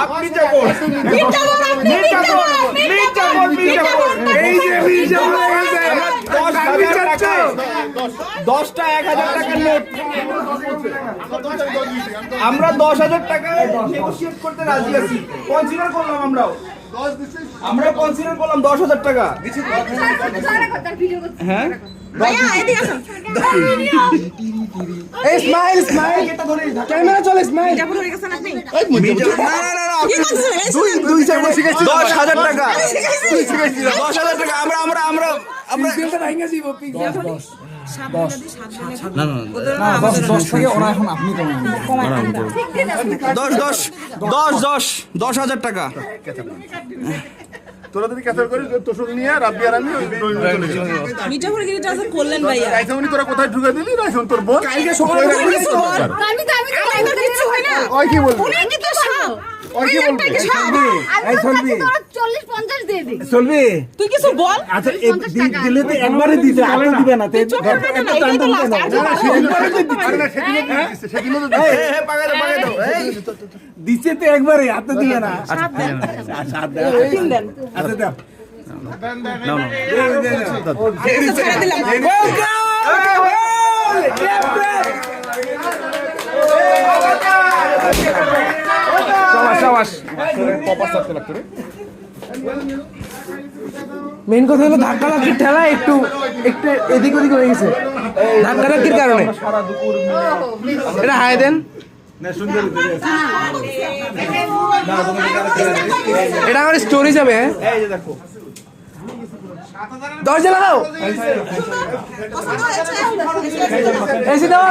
আপনি চাকর এই যে 10টা 1000 টাকার নোট আমরা 10,000 টাকা নেগোশিয়েট করতে রাজি আছি। কনসিডার করলাম আমরা কনসিডার করলাম 10,000 টাকা। হ্যাঁ এই স্মাইল স্মাইল ক্যামেরা চলে স্মাইল। না 10,000 টাকা 10,000 টাকা আমরা আমরা আমরা আমরা 10 থেকে ওরা এখন আপনি কমান 10,000 টাকা। তোরা যদি ক্যান্সেল করিস তোর নিয়ে রাব্বি আর আমি মিঠাপুর গিরিটা আছে করলেন ভাইয়া রাইসামনি তোরা কোথায় ঢুকে দিলি রাইসাম তোর বোন কালকে সকালে আমি তো কিছু হয় না ওই কি বলবো উনি কিন্তু সাপ ওই কি বলবো এই চলবি 40-50 দিয়ে দিই চলবি তুই কিছু বল আচ্ছা দিলে তো একবারে দিতে আলো দিবে না তো একটা টান টান কেন সেদিনও তো পাগাই দাও দিছে তো একবারে হাতে দিবে না। সাপ দেন আচ্ছা তিন দেন আচ্ছা দাও ছেড়ে দিলাম মেইন কথা হলো ধাক্কা লাকির ঠেলা একটু একটু এদিক ওদিক হয়ে গেছে ধাক্কা লাকির কারণে। এটা হাই দেন এটা আমার স্টোরি যাবে। দরজা লাগাও এসে দাও